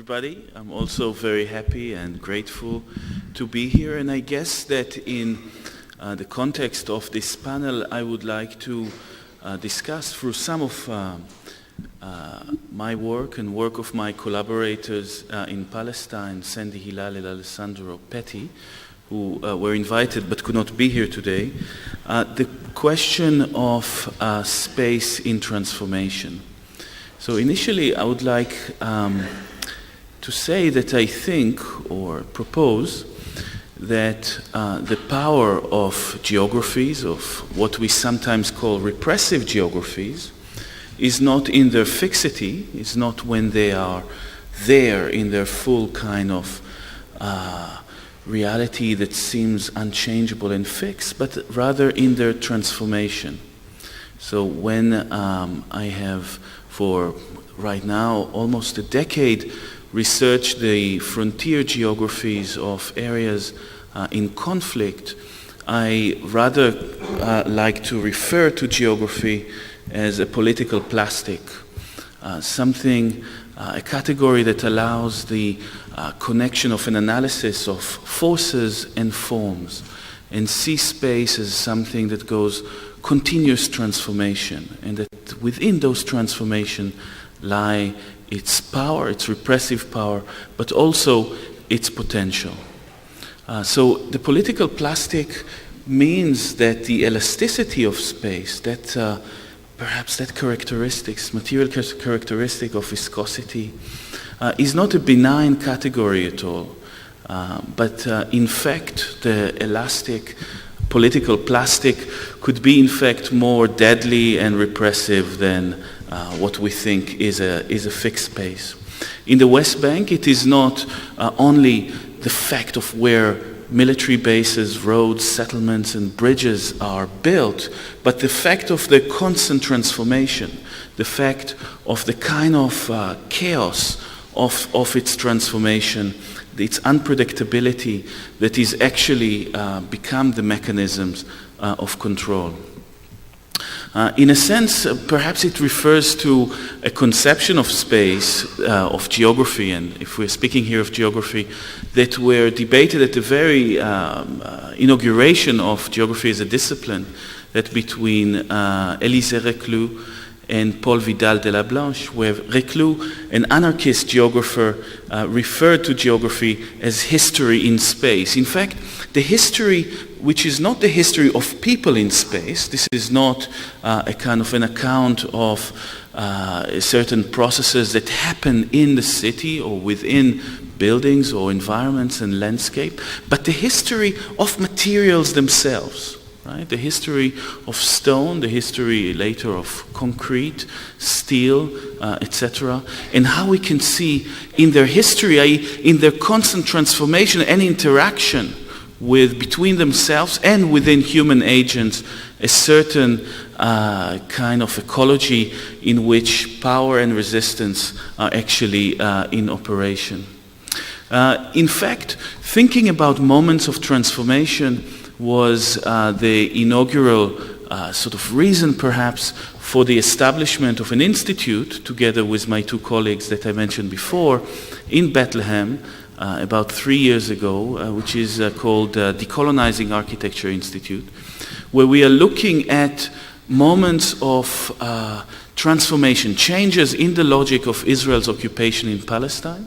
everybody. I'm also very happy and grateful to be here, and I guess that in the context of this panel I would like to discuss through some of my work and work of my collaborators in Palestine, Sandy Hilal and Alessandro Petti, who were invited but could not be here today, the question of space in transformation. So initially I would like to say that I think or propose that the power of geographies, of what we sometimes call repressive geographies, is not in their fixity, is not when they are there in their full kind of reality that seems unchangeable and fixed, but rather in their transformation. So when I have, for right now almost a decade, researched the frontier geographies of areas in conflict, I rather like to refer to geography as a political plastic, a category that allows the connection of an analysis of forces and forms, and see space as something that goes continuous transformation, and that within those transformation lie its power, its repressive power, but also its potential. So the political plastic means that the elasticity of space, that perhaps that material characteristic of viscosity, is not a benign category at all. But in fact, the elastic political plastic could be in fact more deadly and repressive than what we think is a fixed space. In the West Bank, it is not only the fact of where military bases, roads, settlements, and bridges are built, but the fact of the constant transformation, the fact of the kind of chaos of its transformation, its unpredictability that is actually become the mechanisms of control. In a sense, perhaps it refers to a conception of space, of geography, and if we're speaking here of geography, that were debated at the very inauguration of geography as a discipline, that between Élisée Reclus and Paul Vidal de la Blanche, where Reclus, an anarchist geographer, referred to geography as history in space. In fact, the history, which is not the history of people in space, this is not a kind of an account of certain processes that happen in the city or within buildings or environments and landscape, but the history of materials themselves. Right? The history of stone, the history later of concrete, steel, etc., and how we can see in their history, in their constant transformation and interaction between themselves and within human agents, a certain kind of ecology in which power and resistance are actually in operation. In fact, thinking about moments of transformation was the inaugural sort of reason perhaps for the establishment of an institute together with my two colleagues that I mentioned before in Bethlehem about 3 years ago, which is called Decolonizing Architecture Institute, where we are looking at moments of transformation, changes in the logic of Israel's occupation in Palestine,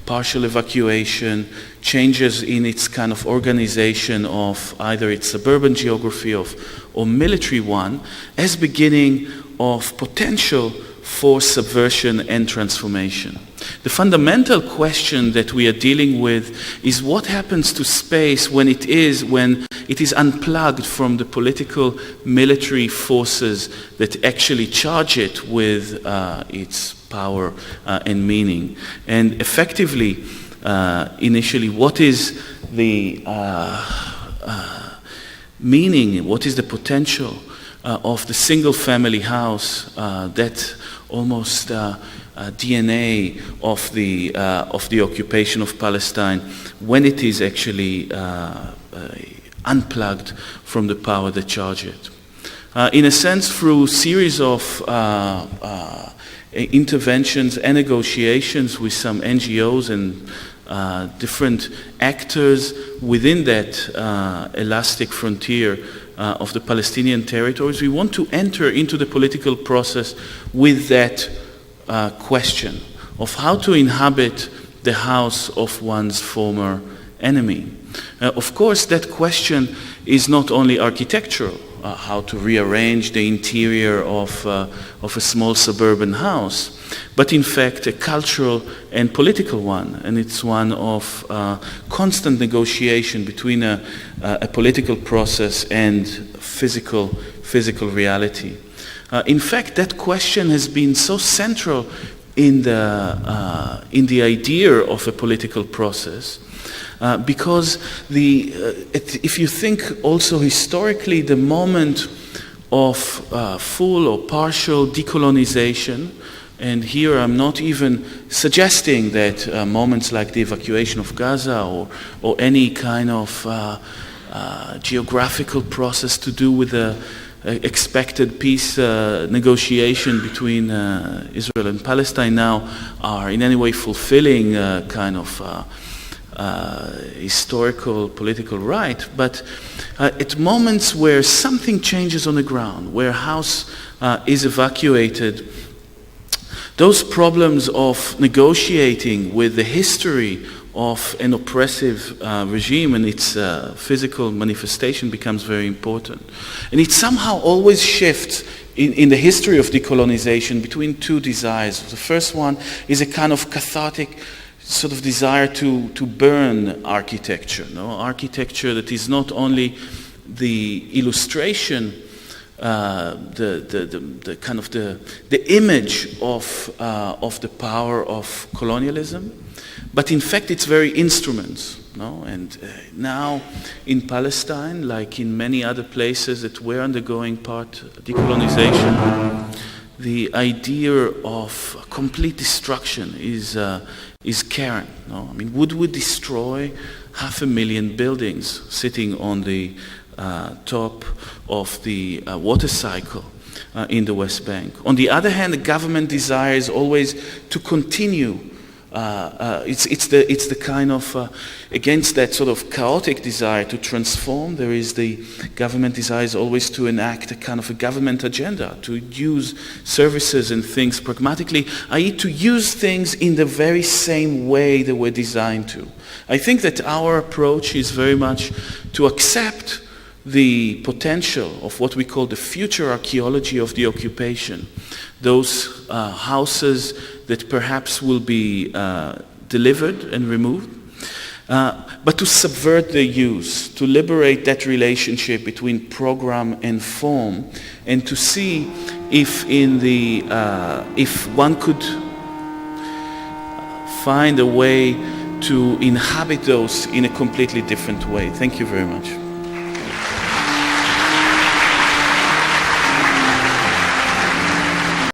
partial evacuation, changes in its kind of organization of either its suburban geography or military one, as beginning of potential for subversion and transformation. The fundamental question that we are dealing with is what happens to space when it is unplugged from the political military forces that actually charge it with its power and meaning. And effectively, initially, what is the meaning, what is the potential of the single family house, that almost DNA of the occupation of Palestine, when it is actually unplugged from the power that charge it. In a sense, through series of interventions and negotiations with some NGOs and different actors within that elastic frontier of the Palestinian territories. We want to enter into the political process with that question of how to inhabit the house of one's former enemy. Of course, that question is not only architectural, how to rearrange the interior of a small suburban house, but in fact a cultural and political one, and it's one of constant negotiation between a political process and physical reality. In fact, that question has been so central in the idea of a political process. Because if you think also historically, the moment of full or partial decolonization, and here I'm not even suggesting that moments like the evacuation of Gaza or any kind of geographical process to do with the expected peace negotiation between Israel and Palestine now are in any way fulfilling kind of historical political right, but at moments where something changes on the ground, where a house is evacuated, those problems of negotiating with the history of an oppressive regime and its physical manifestation becomes very important. And it somehow always shifts in the history of decolonization between two desires. The first one is a kind of cathartic sort of desire to burn architecture, architecture that is not only the illustration, the kind of the image of the power of colonialism, but in fact its very instruments. And now in Palestine, like in many other places that were undergoing part decolonization, the idea of complete destruction is current. I mean, would we destroy 500,000 buildings sitting on the top of the water cycle in the West Bank? On the other hand, the government desires always to continue. It's the kind of against that sort of chaotic desire to transform. There is the government desires always to enact a kind of a government agenda, to use services and things pragmatically, i.e. to use things in the very same way they were designed to. I think that our approach is very much to accept the potential of what we call the future archaeology of the occupation. Those houses that perhaps will be delivered and removed, but to subvert their use, to liberate that relationship between program and form, and to see if if one could find a way to inhabit those in a completely different way. Thank you very much.